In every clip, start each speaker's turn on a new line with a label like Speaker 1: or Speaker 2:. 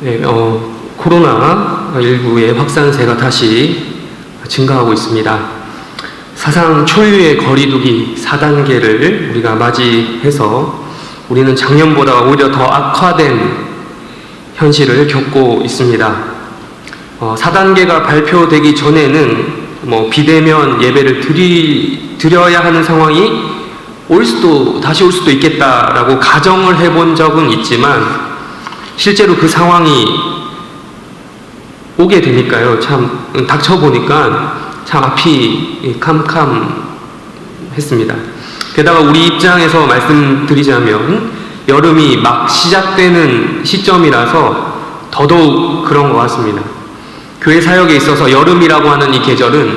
Speaker 1: 네, 코로나19의 확산세가 다시 증가하고 있습니다. 사상 초유의 거리두기 4단계를 우리가 맞이해서 우리는 작년보다 오히려 더 악화된 현실을 겪고 있습니다. 4단계가 발표되기 전에는 비대면 예배를 드려야 하는 상황이 다시 올 수도 있겠다라고 가정을 해본 적은 있지만 실제로 그 상황이 오게 되니까요. 참 닥쳐보니까 참 앞이 캄캄했습니다. 게다가 우리 입장에서 말씀드리자면 여름이 막 시작되는 시점이라서 더더욱 그런 것 같습니다. 교회 사역에 있어서 여름이라고 하는 이 계절은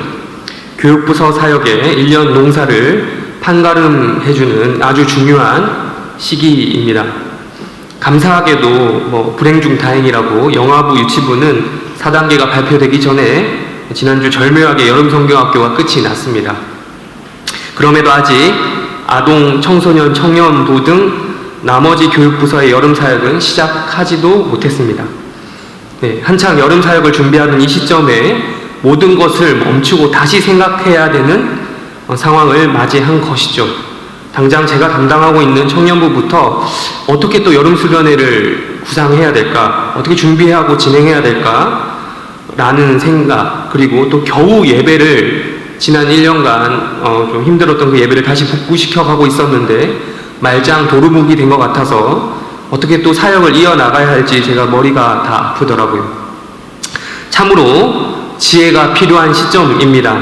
Speaker 1: 교육부서 사역에 1년 농사를 판가름해주는 아주 중요한 시기입니다. 감사하게도 불행 중 다행이라고 영아부 유치부는 4단계가 발표되기 전에 지난주 절묘하게 여름 성경학교가 끝이 났습니다. 그럼에도 아직 아동, 청소년, 청년부 등 나머지 교육부서의 여름 사역은 시작하지도 못했습니다. 한창 여름 사역을 준비하는 이 시점에 모든 것을 멈추고 다시 생각해야 되는 상황을 맞이한 것이죠. 당장 제가 담당하고 있는 청년부부터 어떻게 또 여름 수련회를 구상해야 될까, 어떻게 준비하고 진행해야 될까 라는 생각, 그리고 또 겨우 예배를 지난 1년간 좀 힘들었던 그 예배를 다시 복구시켜 가고 있었는데 말짱 도루묵이 된 것 같아서 어떻게 또 사역을 이어나가야 할지 제가 머리가 다 아프더라고요. 참으로 지혜가 필요한 시점입니다.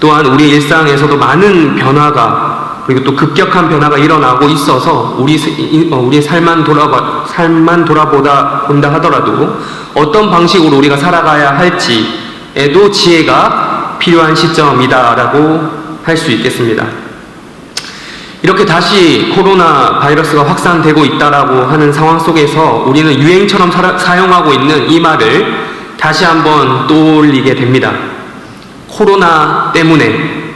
Speaker 1: 또한 우리 일상에서도 많은 변화가, 그리고 또 급격한 변화가 일어나고 있어서 우리의 삶만 돌아본다 하더라도 어떤 방식으로 우리가 살아가야 할지에도 지혜가 필요한 시점이다라고 할 수 있겠습니다. 이렇게 다시 코로나 바이러스가 확산되고 있다라고 하는 상황 속에서 우리는 유행처럼 사용하고 있는 이 말을 다시 한번 떠올리게 됩니다. 코로나 때문에,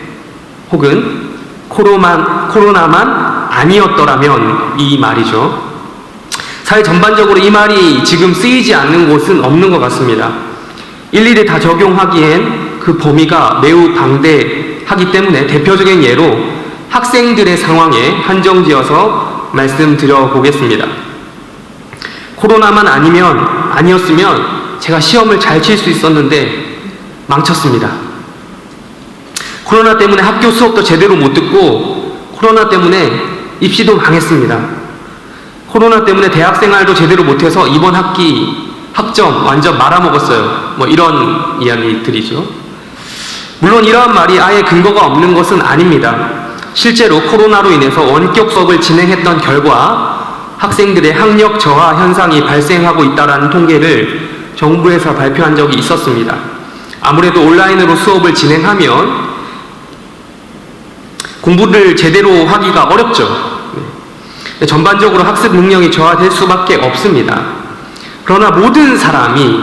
Speaker 1: 혹은 코로나만 아니었더라면, 이 말이죠. 사회 전반적으로 이 말이 지금 쓰이지 않는 곳은 없는 것 같습니다. 일일이 다 적용하기엔 그 범위가 매우 방대하기 때문에 대표적인 예로 학생들의 상황에 한정지어서 말씀드려 보겠습니다. 코로나만 아니었으면 제가 시험을 잘 칠 수 있었는데 망쳤습니다. 코로나 때문에 학교 수업도 제대로 못 듣고 코로나 때문에 입시도 망했습니다. 코로나 때문에 대학생활도 제대로 못해서 이번 학기 학점 완전 말아먹었어요. 이런 이야기들이죠. 물론 이러한 말이 아예 근거가 없는 것은 아닙니다. 실제로 코로나로 인해서 원격 수업을 진행했던 결과 학생들의 학력 저하 현상이 발생하고 있다는 통계를 정부에서 발표한 적이 있었습니다. 아무래도 온라인으로 수업을 진행하면 공부를 제대로 하기가 어렵죠. 전반적으로 학습 능력이 저하될 수밖에 없습니다. 그러나 모든 사람이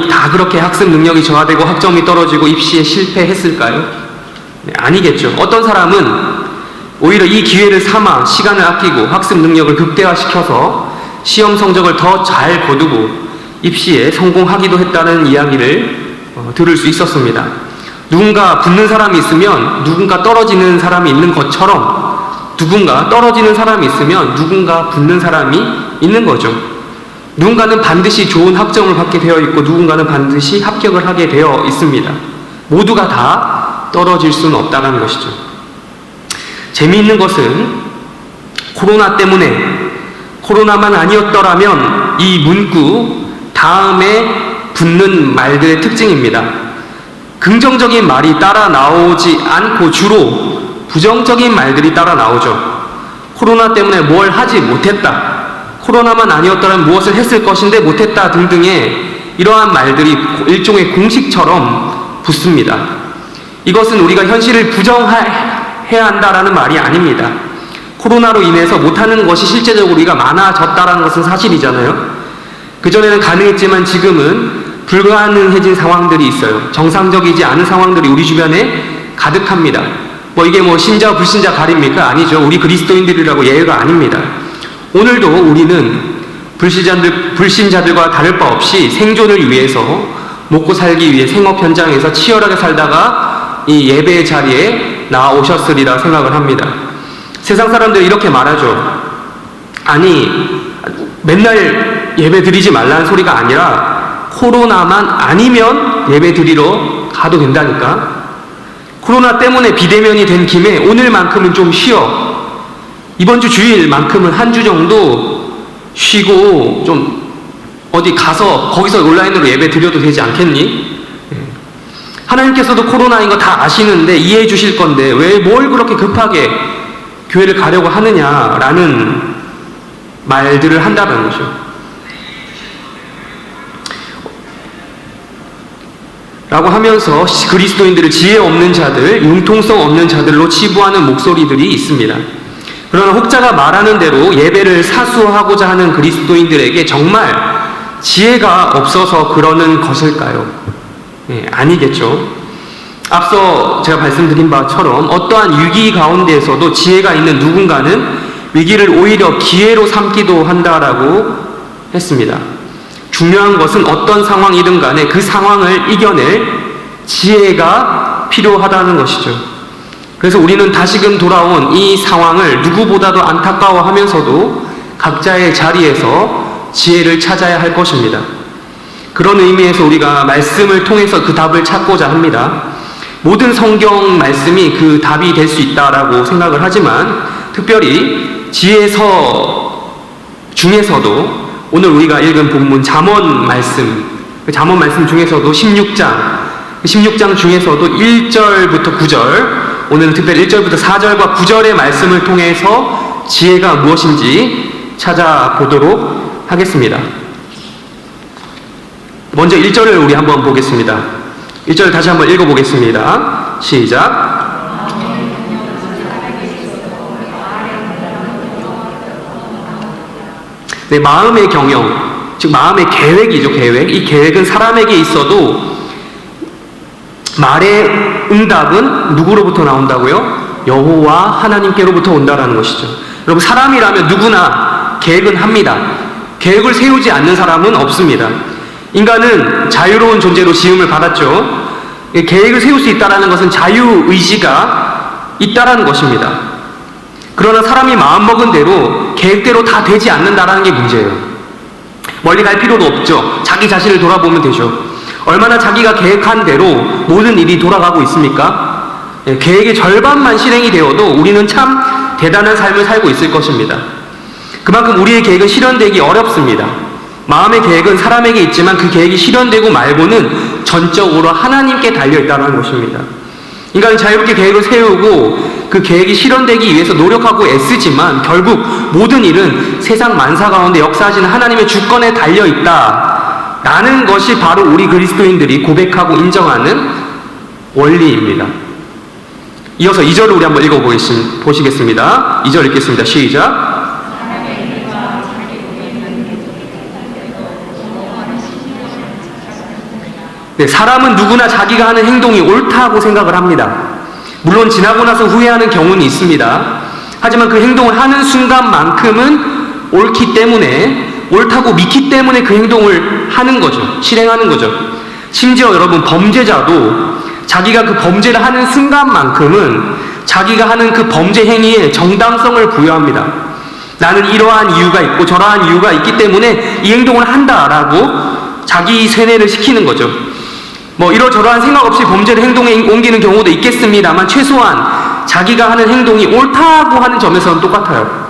Speaker 1: 다 그렇게 학습 능력이 저하되고 학점이 떨어지고 입시에 실패했을까요? 아니겠죠. 어떤 사람은 오히려 이 기회를 삼아 시간을 아끼고 학습 능력을 극대화시켜서 시험 성적을 더 잘 거두고 입시에 성공하기도 했다는 이야기를 들을 수 있었습니다. 누군가 붙는 사람이 있으면 누군가 떨어지는 사람이 있는 것처럼 누군가 떨어지는 사람이 있으면 누군가 붙는 사람이 있는 거죠. 누군가는 반드시 좋은 학점을 받게 되어 있고 누군가는 반드시 합격을 하게 되어 있습니다. 모두가 다 떨어질 수는 없다는 것이죠. 재미있는 것은 코로나만 아니었더라면 이 문구 다음에 붙는 말들의 특징입니다. 긍정적인 말이 따라 나오지 않고 주로 부정적인 말들이 따라 나오죠. 코로나 때문에 뭘 하지 못했다, 코로나만 아니었더라면 무엇을 했을 것인데 못했다 등등의 이러한 말들이 일종의 공식처럼 붙습니다. 이것은 우리가 현실을 부정해야 한다라는 말이 아닙니다. 코로나로 인해서 못하는 것이 실제적으로 우리가 많아졌다는 것은 사실이잖아요. 그전에는 가능했지만 지금은 불가능해진 상황들이 있어요. 정상적이지 않은 상황들이 우리 주변에 가득합니다. 이게 신자 불신자 가립니까? 아니죠. 우리 그리스도인들이라고 예외가 아닙니다. 오늘도 우리는 불신자들과 다를 바 없이 생존을 위해서, 먹고 살기 위해 생업 현장에서 치열하게 살다가 이 예배의 자리에 나오셨으리라 생각을 합니다. 세상 사람들이 이렇게 말하죠. 아니, 맨날 예배 드리지 말라는 소리가 아니라 코로나만 아니면 예배 드리러 가도 된다니까. 코로나 때문에 비대면이 된 김에 오늘만큼은 좀 쉬어. 이번 주 주일만큼은 한 주 정도 쉬고 좀 어디 가서 거기서 온라인으로 예배 드려도 되지 않겠니? 하나님께서도 코로나인 거 다 아시는데 이해해 주실 건데 왜 뭘 그렇게 급하게 교회를 가려고 하느냐라는 말들을 한다는 거죠. 라고 하면서 그리스도인들을 지혜 없는 자들, 융통성 없는 자들로 치부하는 목소리들이 있습니다. 그러나 혹자가 말하는 대로 예배를 사수하고자 하는 그리스도인들에게 정말 지혜가 없어서 그러는 것일까요? 아니겠죠. 앞서 제가 말씀드린 바처럼 어떠한 위기 가운데에서도 지혜가 있는 누군가는 위기를 오히려 기회로 삼기도 한다라고 했습니다. 중요한 것은 어떤 상황이든 간에 그 상황을 이겨낼 지혜가 필요하다는 것이죠. 그래서 우리는 다시금 돌아온 이 상황을 누구보다도 안타까워하면서도 각자의 자리에서 지혜를 찾아야 할 것입니다. 그런 의미에서 우리가 말씀을 통해서 그 답을 찾고자 합니다. 모든 성경 말씀이 그 답이 될 수 있다라고 생각을 하지만 특별히 지혜서 중에서도 오늘 우리가 읽은 본문 잠언 말씀, 그 잠언 말씀 중에서도 16장 중에서도 1절부터 9절, 오늘은 특별히 1절부터 4절과 9절의 말씀을 통해서 지혜가 무엇인지 찾아보도록 하겠습니다. 먼저 1절을 우리 한번 보겠습니다. 1절 다시 한번 읽어보겠습니다. 시작. 네, 마음의 경영, 즉 마음의 계획이죠. 계획. 이 계획은 사람에게 있어도 말의 응답은 누구로부터 나온다고요? 여호와 하나님께로부터 온다라는 것이죠. 여러분, 사람이라면 누구나 계획은 합니다. 계획을 세우지 않는 사람은 없습니다. 인간은 자유로운 존재로 지음을 받았죠. 계획을 세울 수 있다는 것은 자유의지가 있다는 것입니다. 그러나 사람이 마음먹은 대로 계획대로 다 되지 않는다는 게 문제예요. 멀리 갈 필요도 없죠. 자기 자신을 돌아보면 되죠. 얼마나 자기가 계획한 대로 모든 일이 돌아가고 있습니까? 계획의 절반만 실행이 되어도 우리는 참 대단한 삶을 살고 있을 것입니다. 그만큼 우리의 계획은 실현되기 어렵습니다. 마음의 계획은 사람에게 있지만 그 계획이 실현되고 말고는 전적으로 하나님께 달려있다는 것입니다. 인간은 자유롭게 계획을 세우고 그 계획이 실현되기 위해서 노력하고 애쓰지만 결국 모든 일은 세상 만사 가운데 역사하시는 하나님의 주권에 달려있다 라는 것이 바로 우리 그리스도인들이 고백하고 인정하는 원리입니다. 이어서 2절을 우리 한번 읽어보시겠습니다. 2절 읽겠습니다. 시작. 네, 사람은 누구나 자기가 하는 행동이 옳다고 생각을 합니다. 물론 지나고 나서 후회하는 경우는 있습니다. 하지만 그 행동을 하는 순간만큼은 옳기 때문에, 옳다고 믿기 때문에 그 행동을 하는 거죠. 실행하는 거죠. 심지어 여러분, 범죄자도 자기가 그 범죄를 하는 순간만큼은 자기가 하는 그 범죄 행위에 정당성을 부여합니다. 나는 이러한 이유가 있고 저러한 이유가 있기 때문에 이 행동을 한다라고 자기 세뇌를 시키는 거죠. 이러저러한 생각 없이 범죄를 행동에 옮기는 경우도 있겠습니다만 최소한 자기가 하는 행동이 옳다고 하는 점에서는 똑같아요.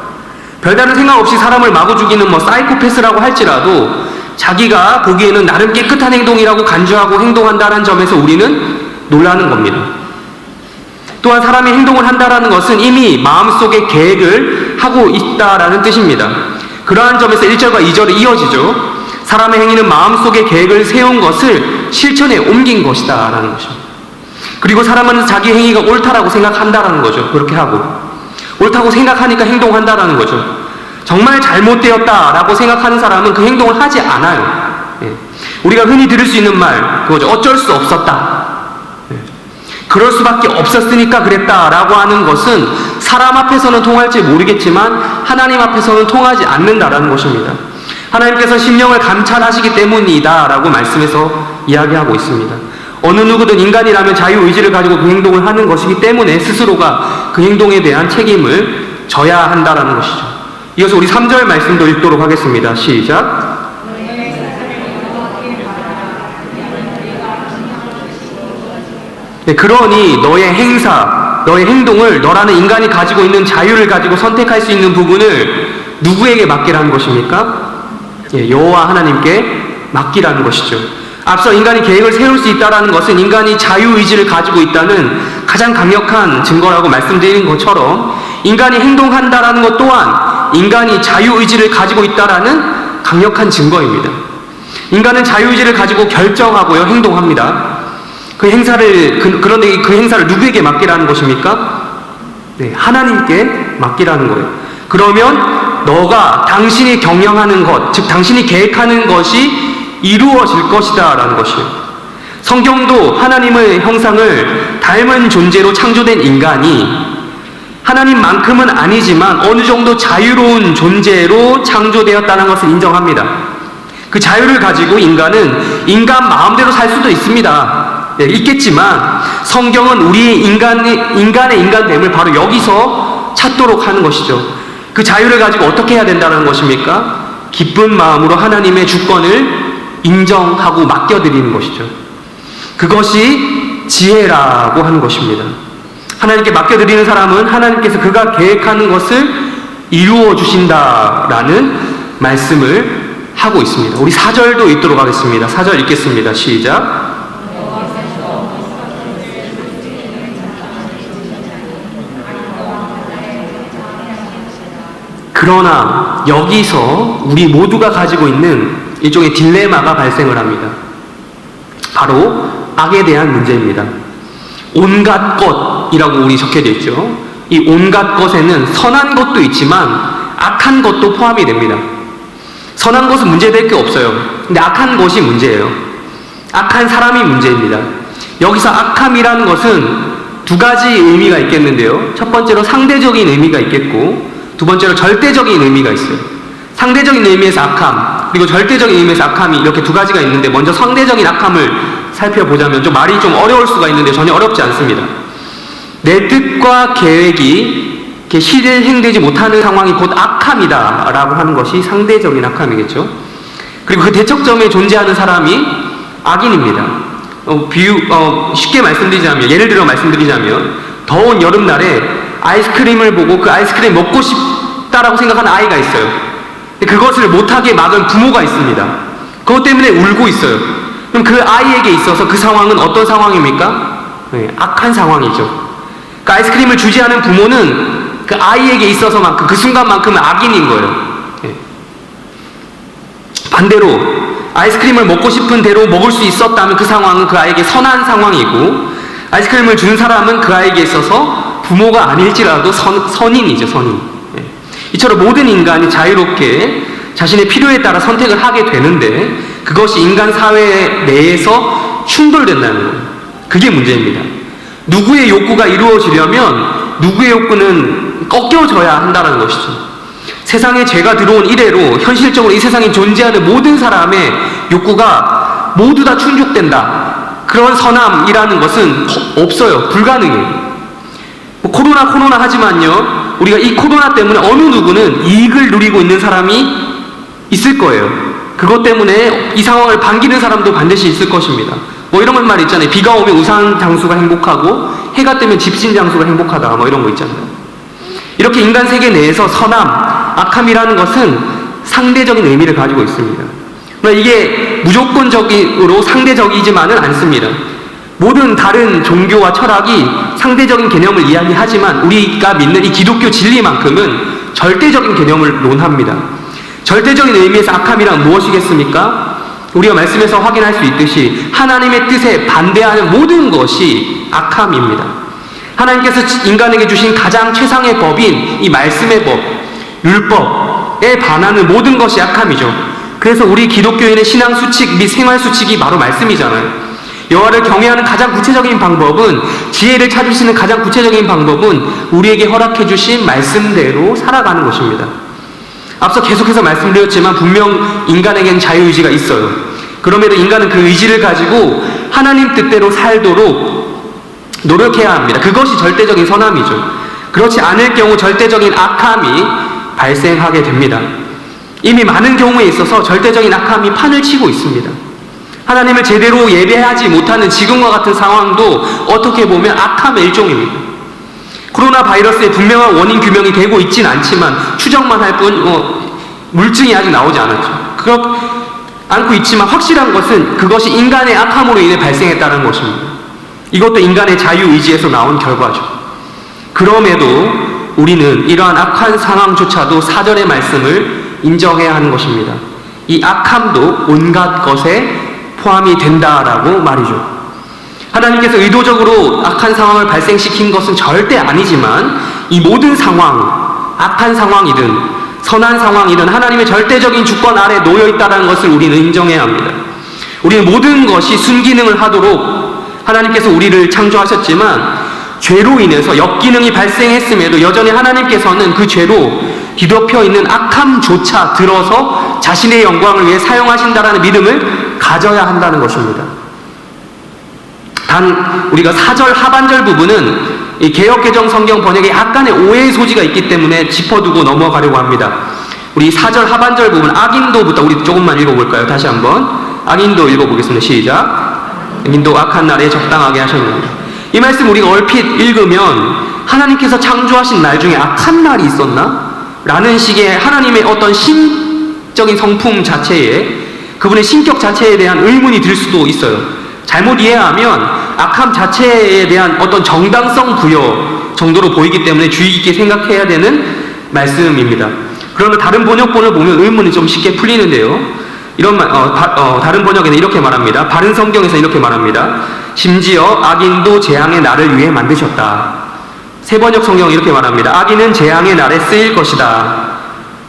Speaker 1: 별다른 생각 없이 사람을 마구 죽이는 사이코패스라고 할지라도 자기가 보기에는 나름 깨끗한 행동이라고 간주하고 행동한다는 점에서 우리는 놀라는 겁니다. 또한 사람이 행동을 한다는 것은 이미 마음속에 계획을 하고 있다라는 뜻입니다. 그러한 점에서 1절과 2절이 이어지죠. 사람의 행위는 마음속에 계획을 세운 것을 실천에 옮긴 것이다 라는 것입니다. 그리고 사람은 자기 행위가 옳다라고 생각한다라는 거죠. 그렇게 하고 옳다고 생각하니까 행동한다라는 거죠. 정말 잘못되었다라고 생각하는 사람은 그 행동을 하지 않아요. 우리가 흔히 들을 수 있는 말 그거죠. 어쩔 수 없었다. 그럴 수밖에 없었으니까 그랬다라고 하는 것은 사람 앞에서는 통할지 모르겠지만 하나님 앞에서는 통하지 않는다라는 것입니다. 하나님께서 심령을 감찰하시기 때문이다 라고 말씀해서 이야기하고 있습니다. 어느 누구든 인간이라면 자유의지를 가지고 그 행동을 하는 것이기 때문에 스스로가 그 행동에 대한 책임을 져야 한다라는 것이죠. 이어서 우리 3절 말씀도 읽도록 하겠습니다. 시작. 네, 그러니 너의 행사, 너의 행동을 너라는 인간이 가지고 있는 자유를 가지고 선택할 수 있는 부분을 누구에게 맡기라는 것입니까? 예, 여호와 하나님께 맡기라는 것이죠. 앞서 인간이 계획을 세울 수 있다는 것은 인간이 자유의지를 가지고 있다는 가장 강력한 증거라고 말씀드린 것처럼 인간이 행동한다는 것 또한 인간이 자유의지를 가지고 있다는 강력한 증거입니다. 인간은 자유의지를 가지고 결정하고요, 행동합니다. 그런데 그 행사를 누구에게 맡기라는 것입니까? 네, 하나님께 맡기라는 거예요. 그러면 너가 당신이 경영하는 것, 즉 당신이 계획하는 것이 이루어질 것이다 라는 것이에요. 성경도 하나님의 형상을 닮은 존재로 창조된 인간이 하나님만큼은 아니지만 어느 정도 자유로운 존재로 창조되었다는 것을 인정합니다. 그 자유를 가지고 인간은 인간 마음대로 살 수도 있습니다. 네, 있겠지만 성경은 우리의 인간의 인간됨을 바로 여기서 찾도록 하는 것이죠. 그 자유를 가지고 어떻게 해야 된다는 것입니까? 기쁜 마음으로 하나님의 주권을 인정하고 맡겨드리는 것이죠. 그것이 지혜라고 하는 것입니다. 하나님께 맡겨드리는 사람은 하나님께서 그가 계획하는 것을 이루어 주신다라는 말씀을 하고 있습니다. 우리 4절도 읽도록 하겠습니다. 4절 읽겠습니다. 시작. 그러나 여기서 우리 모두가 가지고 있는 일종의 딜레마가 발생을 합니다. 바로 악에 대한 문제입니다. 온갖 것이라고 우리 적혀져 있죠. 이 온갖 것에는 선한 것도 있지만 악한 것도 포함이 됩니다. 선한 것은 문제될 게 없어요. 근데 악한 것이 문제예요. 악한 사람이 문제입니다. 여기서 악함이라는 것은 두 가지 의미가 있겠는데요. 첫 번째로 상대적인 의미가 있겠고 두 번째로 절대적인 의미가 있어요. 상대적인 의미에서 악함, 그리고 절대적인 의미에서 악함이 이렇게 두 가지가 있는데 먼저 상대적인 악함을 살펴보자면 말이 좀 어려울 수가 있는데 전혀 어렵지 않습니다. 내 뜻과 계획이 실행되지 못하는 상황이 곧 악함이다 라고 하는 것이 상대적인 악함이겠죠. 그리고 그 대척점에 존재하는 사람이 악인입니다. 쉽게 말씀드리자면, 예를 들어 말씀드리자면 더운 여름날에 아이스크림을 보고 그 아이스크림 먹고 싶다라고 생각하는 아이가 있어요. 그것을 못하게 막은 부모가 있습니다. 그것 때문에 울고 있어요. 그럼 그 아이에게 있어서 그 상황은 어떤 상황입니까? 네, 악한 상황이죠. 그 아이스크림을 주지 않은 부모는 그 아이에게 있어서만큼, 그 순간만큼은 악인인 거예요. 네. 반대로 아이스크림을 먹고 싶은 대로 먹을 수 있었다면 그 상황은 그 아이에게 선한 상황이고, 아이스크림을 준 사람은 그 아이에게 있어서 부모가 아닐지라도 선인이죠, 선인. 네. 이처럼 모든 인간이 자유롭게 자신의 필요에 따라 선택을 하게 되는데 그것이 인간 사회 내에서 충돌된다는 거예요. 그게 문제입니다. 누구의 욕구가 이루어지려면 누구의 욕구는 꺾여져야 한다는 것이죠. 세상에 죄가 들어온 이래로 현실적으로 이 세상에 존재하는 모든 사람의 욕구가 모두 다 충족된다. 그런 선함이라는 것은 없어요. 불가능해요. 코로나 하지만요, 우리가 이 코로나 때문에 어느 누구는 이익을 누리고 있는 사람이 있을 거예요. 그것 때문에 이 상황을 반기는 사람도 반드시 있을 것입니다. 이런 말 있잖아요. 비가 오면 우산 장수가 행복하고 해가 뜨면 집신 장수가 행복하다, 이런 거 있잖아요. 이렇게 인간 세계 내에서 선함, 악함이라는 것은 상대적인 의미를 가지고 있습니다. 그러나 이게 무조건적으로 상대적이지만은 않습니다. 모든 다른 종교와 철학이 상대적인 개념을 이야기하지만 우리가 믿는 이 기독교 진리만큼은 절대적인 개념을 논합니다. 절대적인 의미에서 악함이란 무엇이겠습니까? 우리가 말씀에서 확인할 수 있듯이 하나님의 뜻에 반대하는 모든 것이 악함입니다. 하나님께서 인간에게 주신 가장 최상의 법인 이 말씀의 법, 율법에 반하는 모든 것이 악함이죠. 그래서 우리 기독교인의 신앙 수칙 및 생활 수칙이 바로 말씀이잖아요. 여호와를 경외하는 가장 구체적인 방법은, 지혜를 찾으시는 가장 구체적인 방법은 우리에게 허락해 주신 말씀대로 살아가는 것입니다. 앞서 계속해서 말씀드렸지만 분명 인간에겐 자유의지가 있어요. 그럼에도 인간은 그 의지를 가지고 하나님 뜻대로 살도록 노력해야 합니다. 그것이 절대적인 선함이죠. 그렇지 않을 경우 절대적인 악함이 발생하게 됩니다. 이미 많은 경우에 있어서 절대적인 악함이 판을 치고 있습니다. 하나님을 제대로 예배하지 못하는 지금과 같은 상황도 어떻게 보면 악함의 일종입니다. 코로나 바이러스의 분명한 원인 규명이 되고 있진 않지만 추정만 할 뿐 물증이 아직 나오지 않았죠. 그렇지 않고 있지만 확실한 것은 그것이 인간의 악함으로 인해 발생했다는 것입니다. 이것도 인간의 자유의지에서 나온 결과죠. 그럼에도 우리는 이러한 악한 상황조차도 4절의 말씀을 인정해야 하는 것입니다. 이 악함도 온갖 것에 포함이 된다라고 말이죠. 하나님께서 의도적으로 악한 상황을 발생시킨 것은 절대 아니지만 이 모든 상황, 악한 상황이든 선한 상황이든 하나님의 절대적인 주권 아래 놓여 있다는 것을 우리는 인정해야 합니다. 우리는 모든 것이 순기능을 하도록 하나님께서 우리를 창조하셨지만 죄로 인해서 역기능이 발생했음에도 여전히 하나님께서는 그 죄로 뒤덮여 있는 악함조차 들어서 자신의 영광을 위해 사용하신다라는 믿음을 가져야 한다는 것입니다. 단 우리가 4절 하반절 부분은 이 개역개정 성경 번역에 약간의 오해의 소지가 있기 때문에 짚어두고 넘어가려고 합니다. 우리 4절 하반절 부분 악인도부터 우리 조금만 읽어볼까요? 다시 한번 악인도 읽어보겠습니다. 시작. 악인도 악한 날에 적당하게 하셨느니라. 이 말씀 우리가 얼핏 읽으면 하나님께서 창조하신 날 중에 악한 날이 있었나? 라는 식의 하나님의 어떤 신적인 성품 자체에 그분의 신격 자체에 대한 의문이 들 수도 있어요. 잘못 이해하면 악함 자체에 대한 어떤 정당성 부여 정도로 보이기 때문에 주의 깊게 생각해야 되는 말씀입니다. 그러나 다른 번역본을 보면 의문이 좀 쉽게 풀리는데요. 다른 번역에는 이렇게 말합니다. 바른 성경에서 이렇게 말합니다. 심지어 악인도 재앙의 날을 위해 만드셨다. 새 번역 성경은 이렇게 말합니다. 악인은 재앙의 날에 쓰일 것이다.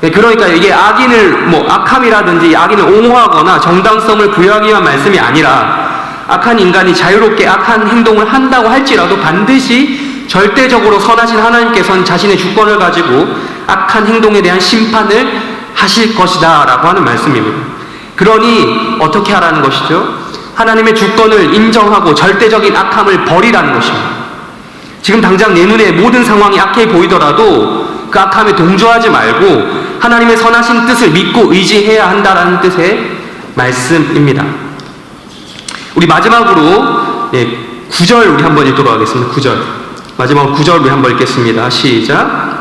Speaker 1: 그러니까 이게 악인을 악함이라든지 악인을 옹호하거나 정당성을 부여하기 위한 말씀이 아니라 악한 인간이 자유롭게 악한 행동을 한다고 할지라도 반드시 절대적으로 선하신 하나님께서는 자신의 주권을 가지고 악한 행동에 대한 심판을 하실 것이다 라고 하는 말씀입니다. 그러니 어떻게 하라는 것이죠? 하나님의 주권을 인정하고 절대적인 악함을 버리라는 것입니다. 지금 당장 내 눈에 모든 상황이 악해 보이더라도 그 악함에 동조하지 말고 하나님의 선하신 뜻을 믿고 의지해야 한다는 뜻의 말씀입니다. 우리 마지막으로 9절 우리 한번 읽도록 하겠습니다. 9절 마지막 9절 우리 한번 읽겠습니다. 시작.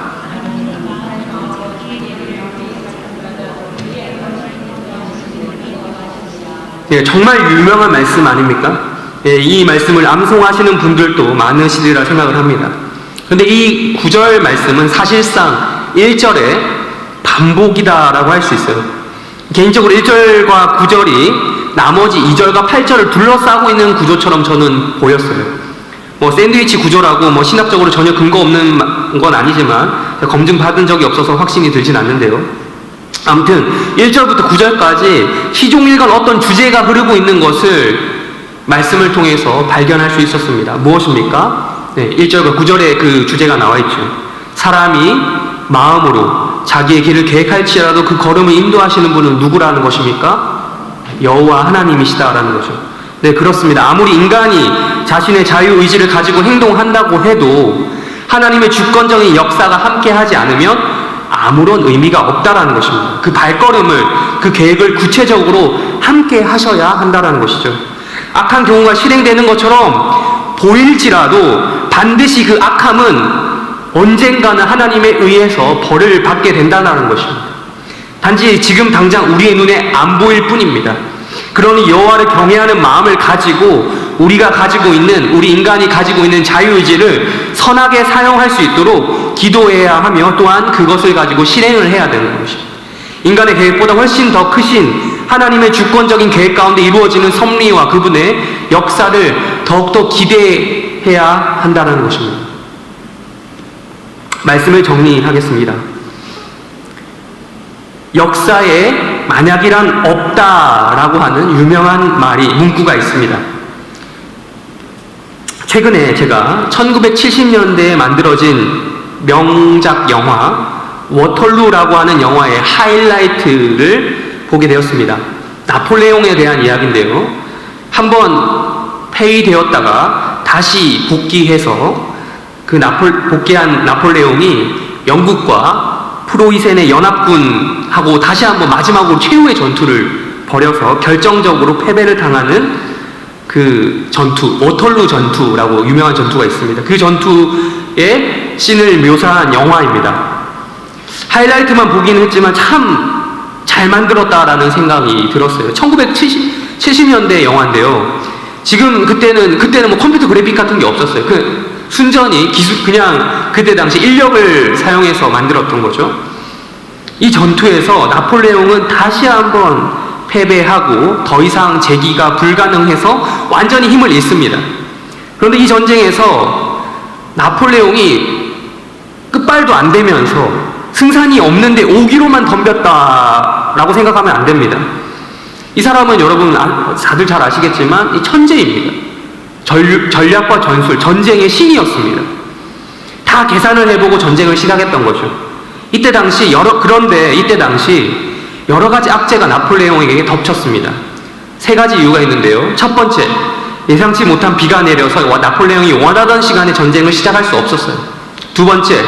Speaker 1: 정말 유명한 말씀 아닙니까? 이 말씀을 암송하시는 분들도 많으시리라 생각을 합니다. 그런데 이 9절 말씀은 사실상 1절의 반복이다라고 할 수 있어요. 개인적으로 1절과 9절이 나머지 2절과 8절을 둘러싸고 있는 구조처럼 저는 보였어요. 샌드위치 구조라고 신학적으로 전혀 근거 없는 건 아니지만 검증받은 적이 없어서 확신이 들진 않는데요. 아무튼 1절부터 9절까지 시종일관 어떤 주제가 흐르고 있는 것을 말씀을 통해서 발견할 수 있었습니다. 무엇입니까? 1절과 9절에 그 주제가 나와 있죠. 사람이 마음으로 자기의 길을 계획할지라도 그 걸음을 인도하시는 분은 누구라는 것입니까? 여호와 하나님이시다라는 거죠. 네, 그렇습니다. 아무리 인간이 자신의 자유의지를 가지고 행동한다고 해도 하나님의 주권적인 역사가 함께하지 않으면 아무런 의미가 없다라는 것입니다. 그 발걸음을, 그 계획을 구체적으로 함께 하셔야 한다라는 것이죠. 악한 경우가 실행되는 것처럼 보일지라도 반드시 그 악함은 언젠가는 하나님에 의해서 벌을 받게 된다는 것입니다. 단지 지금 당장 우리의 눈에 안 보일 뿐입니다. 그러니 여호와를 경외하는 마음을 가지고 우리가 가지고 있는, 우리 인간이 가지고 있는 자유의지를 선하게 사용할 수 있도록 기도해야 하며 또한 그것을 가지고 실행을 해야 되는 것입니다. 인간의 계획보다 훨씬 더 크신 하나님의 주권적인 계획 가운데 이루어지는 섭리와 그분의 역사를 더욱더 기대해야 한다는 것입니다. 말씀을 정리하겠습니다. 역사에 만약이란 없다라고 하는 유명한 문구가 있습니다. 최근에 제가 1970년대에 만들어진 명작 영화 워털루라고 하는 영화의 하이라이트를 보게 되었습니다. 나폴레옹에 대한 이야기인데요. 한번 폐위되었다가 다시 복귀해서 복귀한 나폴레옹이 영국과 프로이센의 연합군하고 다시 한번 마지막으로 최후의 전투를 벌여서 결정적으로 패배를 당하는 그 전투, 워털루 전투라고 유명한 전투가 있습니다. 그 전투의 씬을 묘사한 영화입니다. 하이라이트만 보기는 했지만 참 잘 만들었다라는 생각이 들었어요. 1970년대 영화인데요. 그때는 뭐 컴퓨터 그래픽 같은 게 없었어요. 순전히 그냥 그때 당시 인력을 사용해서 만들었던 거죠. 이 전투에서 나폴레옹은 다시 한번 패배하고 더 이상 재기가 불가능해서 완전히 힘을 잃습니다. 그런데 이 전쟁에서 나폴레옹이 끝발도 안 되면서 승산이 없는데 오기로만 덤볐다라고 생각하면 안 됩니다. 이 사람은 여러분 다들 잘 아시겠지만 이 천재입니다. 전략과 전술, 전쟁의 신이었습니다. 다 계산을 해보고 전쟁을 시작했던 거죠. 그런데 이때 당시 여러 가지 악재가 나폴레옹에게 덮쳤습니다. 3가지 이유가 있는데요. 첫 번째, 예상치 못한 비가 내려서 나폴레옹이 원하던 시간에 전쟁을 시작할 수 없었어요. 두 번째,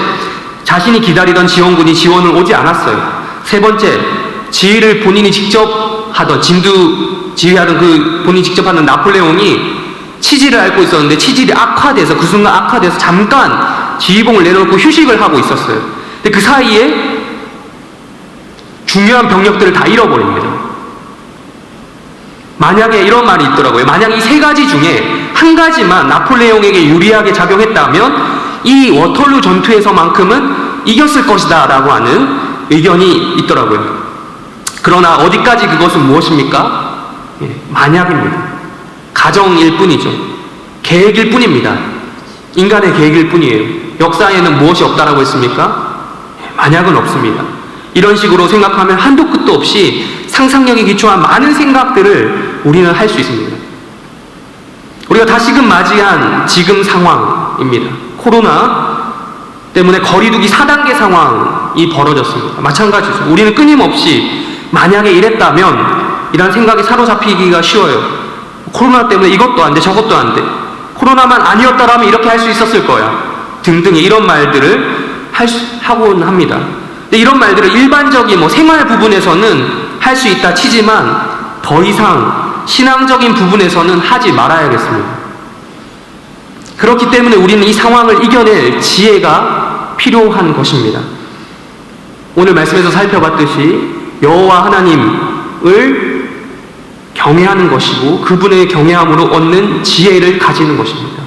Speaker 1: 자신이 기다리던 지원군이 오지 않았어요. 세 번째, 지휘를 본인이 직접 하던 본인이 직접 하는 나폴레옹이 치질을 앓고 있었는데 치질이 악화돼서 그 순간 악화돼서 잠깐 지휘봉을 내려놓고 휴식을 하고 있었어요. 근데 그 사이에 중요한 병력들을 다 잃어버립니다. 만약에 이런 말이 있더라고요. 만약 이 3가지 중에 한 가지만 나폴레옹에게 유리하게 작용했다면 이 워털루 전투에서만큼은 이겼을 것이다 라고 하는 의견이 있더라고요. 그러나 어디까지 그것은 무엇입니까? 만약입니다. 가정일 뿐이죠. 계획일 뿐입니다. 인간의 계획일 뿐이에요. 역사에는 무엇이 없다라고 했습니까? 만약은 없습니다. 이런 식으로 생각하면 한도 끝도 없이 상상력에 기초한 많은 생각들을 우리는 할 수 있습니다. 우리가 다시금 맞이한 지금 상황입니다. 코로나 때문에 거리두기 4단계 상황이 벌어졌습니다. 마찬가지죠. 우리는 끊임없이 만약에 이랬다면 이란 생각에 사로잡히기가 쉬워요. 코로나 때문에 이것도 안 돼, 저것도 안 돼. 코로나만 아니었다라면 이렇게 할 수 있었을 거야. 등등의 이런 말들을 하곤 합니다. 근데 이런 말들을 일반적인 생활 부분에서는 할 수 있다 치지만 더 이상 신앙적인 부분에서는 하지 말아야겠습니다. 그렇기 때문에 우리는 이 상황을 이겨낼 지혜가 필요한 것입니다. 오늘 말씀에서 살펴봤듯이 여호와 하나님을 경외하는 것이고 그분의 경외함으로 얻는 지혜를 가지는 것입니다.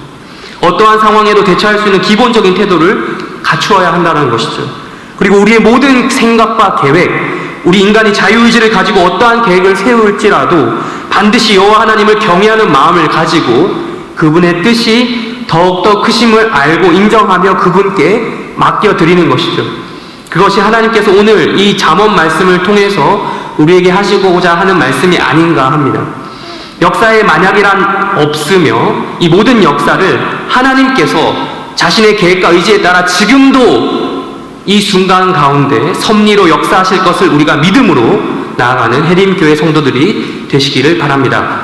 Speaker 1: 어떠한 상황에도 대처할 수 있는 기본적인 태도를 갖추어야 한다는 것이죠. 그리고 우리의 모든 생각과 계획, 우리 인간이 자유의지를 가지고 어떠한 계획을 세울지라도 반드시 여호와 하나님을 경외하는 마음을 가지고 그분의 뜻이 더욱더 크심을 알고 인정하며 그분께 맡겨드리는 것이죠. 그것이 하나님께서 오늘 이 잠언 말씀을 통해서 우리에게 하시고자 하는 말씀이 아닌가 합니다. 역사에 만약이란 없으며 이 모든 역사를 하나님께서 자신의 계획과 의지에 따라 지금도 이 순간 가운데 섭리로 역사하실 것을 우리가 믿음으로 나아가는 해림교회 성도들이 되시기를 바랍니다.